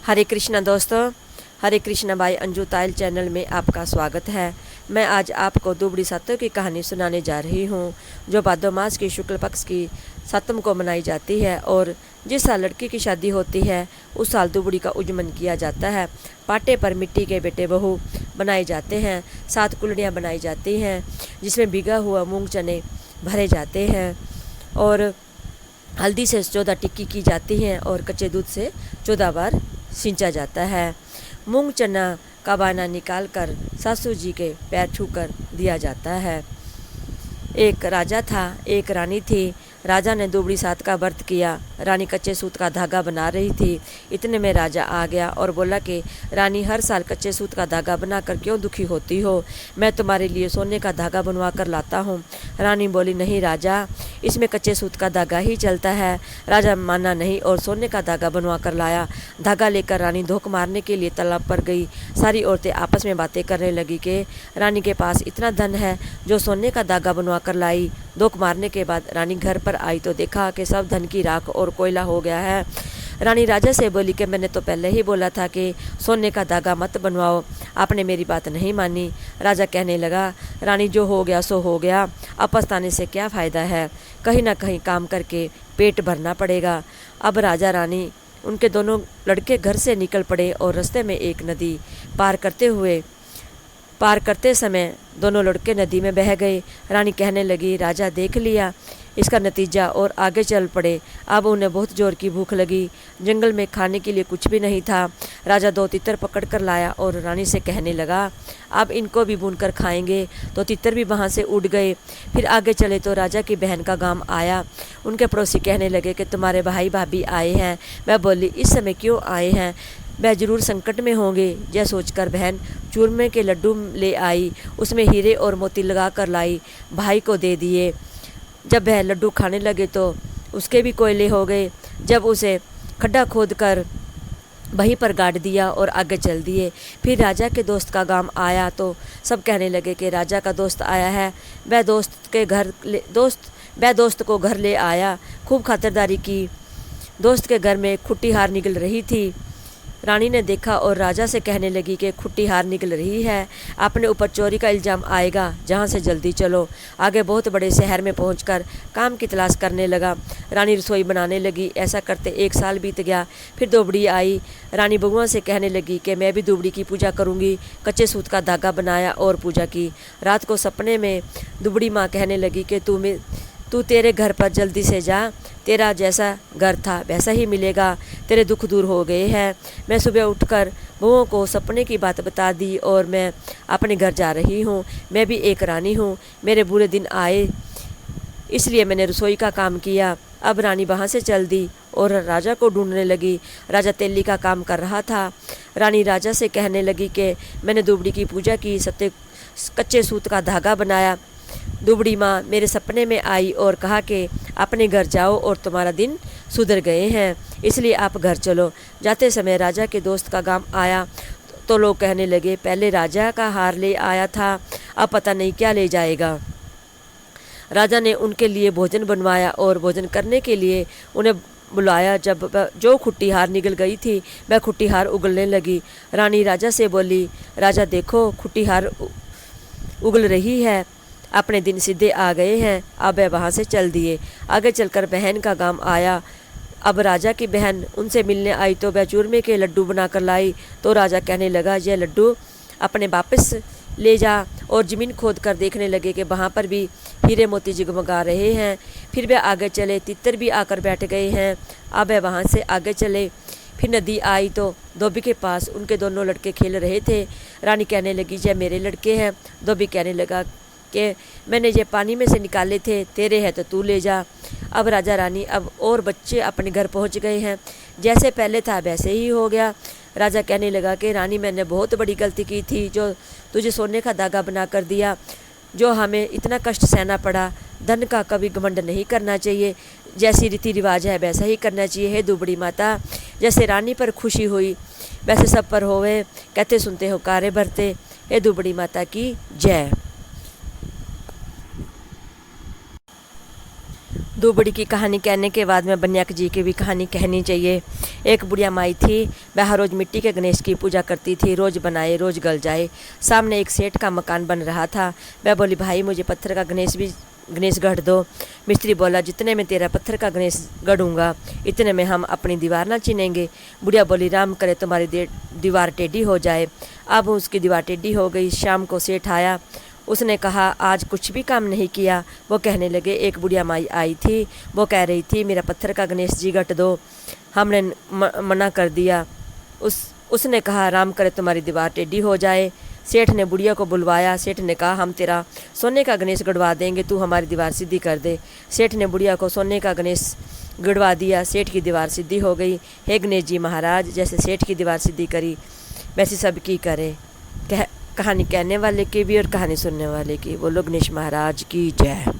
हरे कृष्णा दोस्तों, हरे Krishna by Anju Tayal channel में आपका स्वागत है। मैं आज आपको दुबड़ी सातों की कहानी सुनाने जा रही हूँ, जो भादो मास की शुक्ल पक्ष की सातम को मनाई जाती है और जिस साल लड़की की शादी होती है उस साल दुबड़ी का उजमन किया जाता है। पाटे पर मिट्टी के बेटे बहू बनाए जाते हैं, 7 कुल्हड़ियाँ बनाई जाती हैं जिसमें भीगा हुआ मूंग चने भरे जाते हैं और हल्दी से 14 टिक्की की जाती हैं और कच्चे दूध से 14 बार सींचा जाता है। मूंग चना का बाना निकाल कर सासू जी के पैर छूकर दिया जाता है। एक राजा था, एक रानी थी। राजा ने दुबड़ी सात का व्रत किया। रानी कच्चे सूत का धागा बना रही थी। इतने में राजा आ गया और बोला कि रानी, हर साल कच्चे सूत का धागा बनाकर क्यों दुखी होती हो? मैं तुम्हारे लिए सोने का धागा बनवा कर लाता हूँ। रानी बोली, नहीं राजा, इसमें कच्चे सूत का धागा ही चलता है। राजा माना नहीं और सोने का धागा बनवा कर लाया। धागा लेकर रानी धोख मारने के लिए तालाब पर गई। सारी औरतें आपस में बातें करने लगी कि रानी के पास इतना धन है जो सोने का धागा बनवा कर लाई। धोख मारने के बाद रानी घर पर आई तो देखा कि सब धन की राख और कोयला हो गया है। रानी राजा से बोली कि मैंने तो पहले ही बोला था कि सोने का धागा मत बनवाओ, आपने मेरी बात नहीं मानी। राजा कहने लगा, रानी जो हो गया सो हो गया, अब पछताने से क्या फ़ायदा है? कहीं ना कहीं काम करके पेट भरना पड़ेगा। अब राजा रानी उनके दोनों लड़के घर से निकल पड़े और रास्ते में एक नदी पार करते समय दोनों लड़के नदी में बह गए। रानी कहने लगी, राजा देख लिया इसका नतीजा, और आगे चल पड़े। अब उन्हें बहुत ज़ोर की भूख लगी। जंगल में खाने के लिए कुछ भी नहीं था। राजा 2 तितर पकड़ कर लाया और रानी से कहने लगा, अब इनको भी भून कर खाएंगे। तो तितर भी वहाँ से उड़ गए। फिर आगे चले तो राजा की बहन का गांव आया। उनके पड़ोसी कहने लगे कि तुम्हारे भाई भाभी आए हैं। वह बोली, इस समय क्यों आए हैं? वह जरूर संकट में होंगे। यह सोचकर बहन चूरमे के लड्डू ले आई, उसमें हीरे और मोती लगा कर लाई, भाई को दे दिए। जब वह लड्डू खाने लगे तो उसके भी कोयले हो गए। जब उसे खड्डा खोद कर वहीं पर गाड़ दिया और आगे चल दिए। फिर राजा के दोस्त का गांव आया तो सब कहने लगे कि राजा का दोस्त आया है। वह दोस्त को घर ले आया, खूब खातिरदारी की। दोस्त के घर में खुट्टी हार निकल रही थी। रानी ने देखा और राजा से कहने लगी कि खुट्टी हार निकल रही है, अपने ऊपर चोरी का इल्ज़ाम आएगा, जहाँ से जल्दी चलो। आगे बहुत बड़े शहर में पहुंचकर काम की तलाश करने लगा। रानी रसोई बनाने लगी। ऐसा करते 1 साल बीत गया। फिर दुबड़ी आई। रानी बगुआ से कहने लगी कि मैं भी दुबड़ी की पूजा करूँगी। कच्चे सूत का धागा बनाया और पूजा की। रात को सपने में दुबड़ी माँ कहने लगी कि तू तेरे घर पर जल्दी से जा, तेरा जैसा घर था वैसा ही मिलेगा, तेरे दुख दूर हो गए हैं। मैं सुबह उठकर बहुओं को सपने की बात बता दी और मैं अपने घर जा रही हूँ। मैं भी एक रानी हूँ, मेरे बुरे दिन आए इसलिए मैंने रसोई का काम किया। अब रानी वहाँ से चल दी और राजा को ढूंढने लगी। राजा तेली का काम कर रहा था। रानी राजा से कहने लगी कि मैंने दुबड़ी की पूजा की, कच्चे सूत का धागा बनाया। दुबड़ी माँ मेरे सपने में आई और कहा कि अपने घर जाओ और तुम्हारा दिन सुधर गए हैं, इसलिए आप घर चलो। जाते समय राजा के दोस्त का गांव आया तो लोग कहने लगे, पहले राजा का हार ले आया था, अब पता नहीं क्या ले जाएगा। राजा ने उनके लिए भोजन बनवाया और भोजन करने के लिए उन्हें बुलाया। जब जो खुट्टी हार निकल गई थी वह खुट्टी हार उगलने लगी। रानी राजा से बोली, राजा देखो खुट्टी हार उगल रही है, अपने दिन सीधे आ गए हैं। अब वह वहाँ से चल दिए। आगे चलकर बहन का गांव आया। अब राजा की बहन उनसे मिलने आई तो वह चूरमे के लड्डू बनाकर लाई। तो राजा कहने लगा, यह लड्डू अपने वापस ले जा। और ज़मीन खोद कर देखने लगे कि वहाँ पर भी हीरे मोती जगमगा रहे हैं। फिर वह आगे चले, तितर भी आकर बैठ गए हैं। अब वह वहाँ से आगे चले। फिर नदी आई तो धोबी के पास उनके दोनों लड़के खेल रहे थे। रानी कहने लगी, यह मेरे लड़के हैं। धोबी कहने लगा कि मैंने ये पानी में से निकाले थे, तेरे हैं तो तू ले जा। अब राजा रानी अब और बच्चे अपने घर पहुंच गए हैं। जैसे पहले था वैसे ही हो गया। राजा कहने लगा कि रानी, मैंने बहुत बड़ी गलती की थी जो तुझे सोने का धागा बना कर दिया, जो हमें इतना कष्ट सहना पड़ा। धन का कभी घमंड नहीं करना चाहिए, जैसी रीति रिवाज है वैसा ही करना चाहिए। हे दुबड़ी माता, जैसे रानी पर खुशी हुई वैसे सब पर होवे, कहते सुनते हो कारे भरते। हे दुबड़ी माता की जय। बुद्धू बुढ़ी की कहानी कहने के बाद में बन्याक जी की भी कहानी कहनी चाहिए। एक बुढ़िया माई थी, वह रोज़ मिट्टी के गणेश की पूजा करती थी, रोज़ बनाए रोज़ गल जाए। सामने एक सेठ का मकान बन रहा था। वह बोली, भाई मुझे पत्थर का गणेश गढ़ दो। मिस्त्री बोला, जितने में तेरा पत्थर का गणेश गढ़ूंगा इतने में हम अपनी दीवार ना चीनेंगे। बुढ़िया बोली, राम करे तुम्हारी दीवार टेढ़ी हो जाए। अब उसकी दीवार टेढ़ी हो गई। शाम को सेठ आया, उसने कहा, आज कुछ भी काम नहीं किया। वो कहने लगे, एक बुढ़िया माई आई थी, वो कह रही थी मेरा पत्थर का गणेश जी गढ़ दो। हमने मना कर दिया। उसने कहा, राम करे तुम्हारी दीवार टेढ़ी हो जाए। सेठ ने बुढ़िया को बुलवाया। सेठ ने कहा, हम तेरा सोने का गणेश गढ़वा देंगे, तू हमारी दीवार सीधी कर दे। सेठ ने बुढ़िया को सोने का गणेश गढ़वा दिया। सेठ की दीवार सीधी हो गई। हे गणेश जी महाराज, जैसे सेठ की दीवार सीधी करी वैसे सब की करे। कहानी कहने वाले की भी और कहानी सुनने वाले की। बोलो गणेश महाराज की जय।